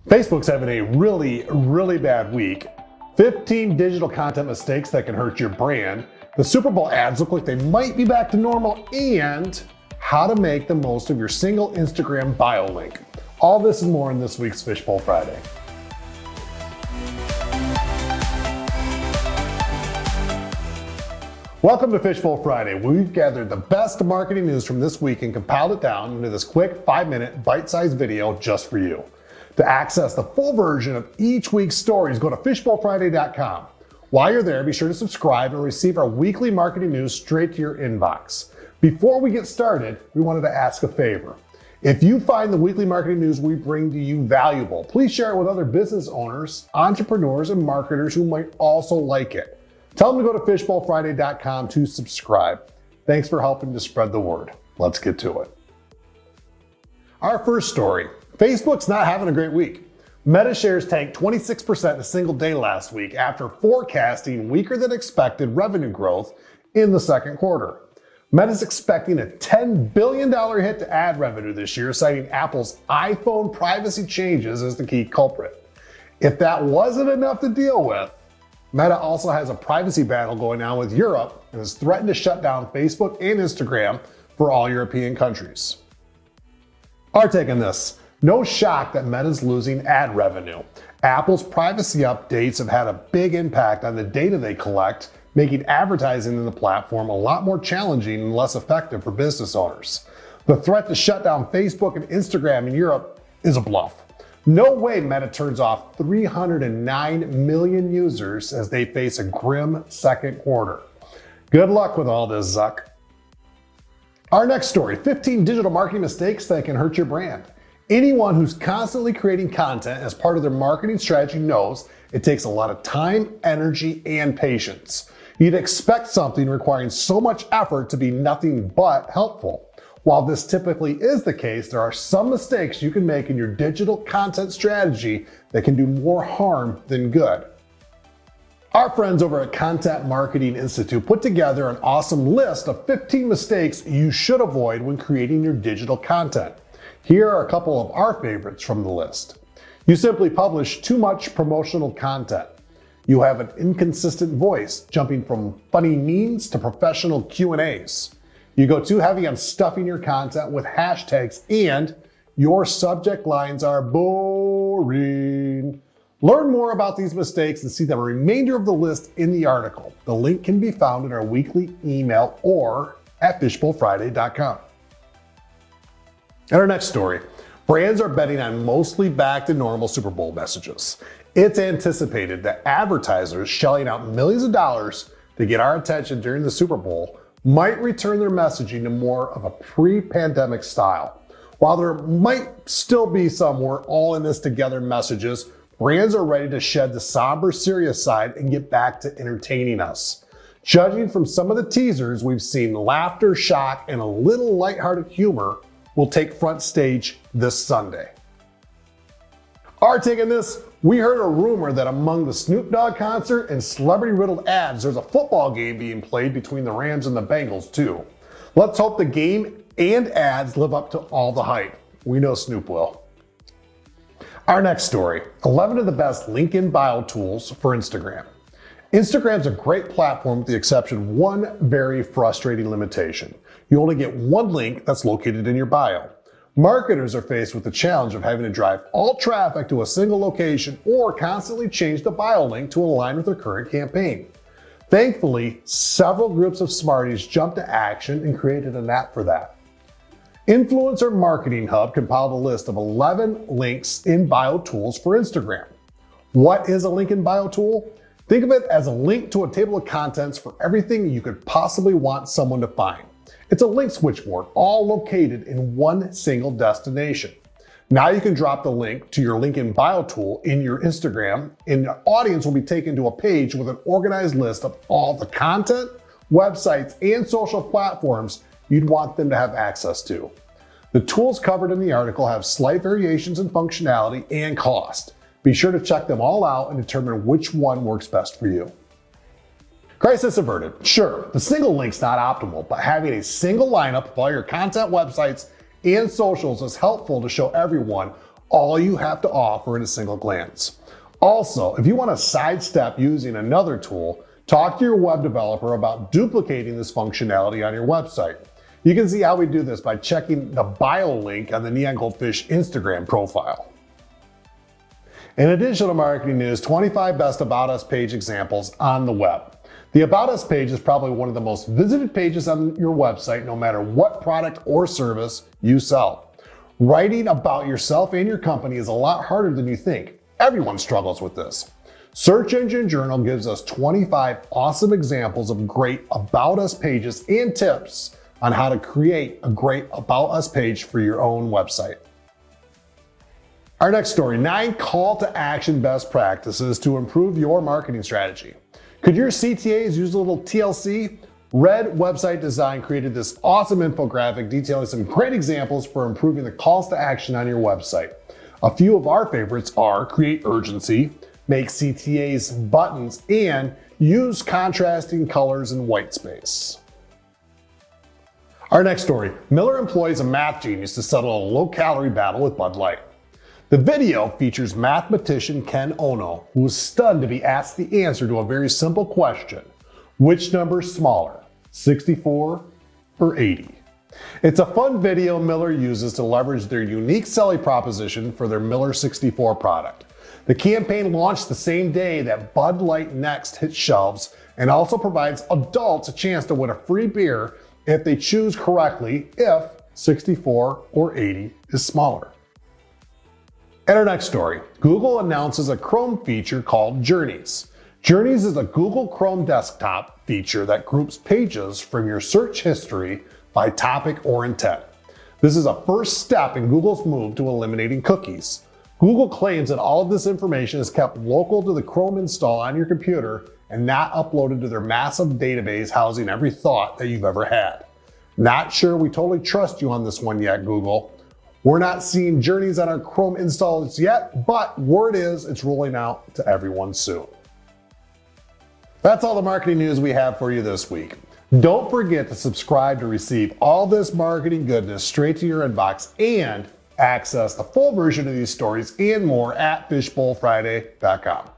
Facebook's having a really bad week. 15 digital content mistakes that can hurt your brand. The Super Bowl ads look like they might be back to normal, and how to make the most of your single Instagram bio link. All this and more in this week's Fishbowl Friday. Welcome to Fishbowl Friday. We've gathered the best marketing news from this week and compiled it down into this quick 5-minute bite-sized video just for you. To access the full version of each week's stories, go to fishbowlfriday.com. While you're there, be sure to subscribe and receive our weekly marketing news straight to your inbox. Before we get started, we wanted to ask a favor. If you find the weekly marketing news we bring to you valuable, please share it with other business owners, entrepreneurs, and marketers who might also like it. Tell them to go to fishbowlfriday.com to subscribe. Thanks for helping to spread the word. Let's get to it. Our first story. Facebook's not having a great week. Meta shares tanked 26% in a single day last week after forecasting weaker than expected revenue growth in the second quarter. Meta's expecting a $10 billion hit to ad revenue this year, citing Apple's iPhone privacy changes as the key culprit. If that wasn't enough to deal with, Meta also has a privacy battle going on with Europe and has threatened to shut down Facebook and Instagram for all European countries. Our take on this. No shock that Meta's losing ad revenue. Apple's privacy updates have had a big impact on the data they collect, making advertising in the platform a lot more challenging and less effective for business owners. The threat to shut down Facebook and Instagram in Europe is a bluff. No way Meta turns off 309 million users as they face a grim second quarter. Good luck with all this, Zuck. Our next story, 15 digital marketing mistakes that can hurt your brand. Anyone who's constantly creating content as part of their marketing strategy knows it takes a lot of time, energy, and patience. You'd expect something requiring so much effort to be nothing but helpful. While this typically is the case, there are some mistakes you can make in your digital content strategy that can do more harm than good. Our friends over at Content Marketing Institute put together an awesome list of 15 mistakes you should avoid when creating your digital content. Here are a couple of our favorites from the list. You simply publish too much promotional content. You have an inconsistent voice, jumping from funny memes to professional Q&As. You go too heavy on stuffing your content with hashtags, and your subject lines are boring. Learn more about these mistakes and see the remainder of the list in the article. The link can be found in our weekly email or at fishbowlfriday.com. And our next story, brands are betting on mostly back to normal Super Bowl messages. It's anticipated that advertisers shelling out millions of dollars to get our attention during the Super Bowl might return their messaging to more of a pre-pandemic style. While there might still be some we're all in this together messages, brands are ready to shed the somber, serious side and get back to entertaining us. Judging from some of the teasers, we've seen laughter, shock, and a little lighthearted humor will take front stage this Sunday. Our take on this, we heard a rumor that among the Snoop Dogg concert and celebrity-riddled ads, there's a football game being played between the Rams and the Bengals too. Let's hope the game and ads live up to all the hype. We know Snoop will. Our next story, 11 of the best link in bio tools for Instagram. Instagram's a great platform with the exception of one very frustrating limitation. You only get one link that's located in your bio. Marketers are faced with the challenge of having to drive all traffic to a single location or constantly change the bio link to align with their current campaign. Thankfully, several groups of smarties jumped to action and created an app for that. Influencer Marketing Hub compiled a list of 11 links in bio tools for Instagram. What is a link in bio tool? Think of it as a link to a table of contents for everything you could possibly want someone to find. It's a link switchboard, all located in one single destination. Now you can drop the link to your link in bio tool in your Instagram, and the audience will be taken to a page with an organized list of all the content, websites, and social platforms you'd want them to have access to. The tools covered in the article have slight variations in functionality and cost. Be sure to check them all out and determine which one works best for you. Crisis averted. Sure, the single link's not optimal, but having a single lineup of all your content, websites, and socials is helpful to show everyone all you have to offer in a single glance. Also, if you want to sidestep using another tool, talk to your web developer about duplicating this functionality on your website. You can see how we do this by checking the bio link on the Neon Goldfish Instagram profile. In addition to marketing news, 25 best About Us page examples on the web. The About Us page is probably one of the most visited pages on your website, no matter what product or service you sell. Writing about yourself and your company is a lot harder than you think. Everyone struggles with this. Search Engine Journal gives us 25 awesome examples of great About Us pages and tips on how to create a great About Us page for your own website. Our next story, 9 call to action best practices to improve your marketing strategy. Could your CTAs use a little TLC? Red Website Design created this awesome infographic detailing some great examples for improving the calls to action on your website. A few of our favorites are create urgency, make CTAs buttons, and use contrasting colors and white space. Our next story, Miller employs a math genius to settle a low-calorie battle with Bud Light. The video features mathematician Ken Ono, who was stunned to be asked the answer to a very simple question. Which number is smaller, 64 or 80? It's a fun video Miller uses to leverage their unique selling proposition for their Miller 64 product. The campaign launched the same day that Bud Light Next hit shelves and also provides adults a chance to win a free beer if they choose correctly if 64 or 80 is smaller. In our next story, Google announces a Chrome feature called Journeys. Journeys is a Google Chrome desktop feature that groups pages from your search history by topic or intent. This is a first step in Google's move to eliminating cookies. Google claims that all of this information is kept local to the Chrome install on your computer and not uploaded to their massive database housing every thought that you've ever had. Not sure we totally trust you on this one yet, Google. We're not seeing Journeys on our Chrome installs yet, but word is it's rolling out to everyone soon. That's all the marketing news we have for you this week. Don't forget to subscribe to receive all this marketing goodness straight to your inbox and access the full version of these stories and more at fishbowlfriday.com.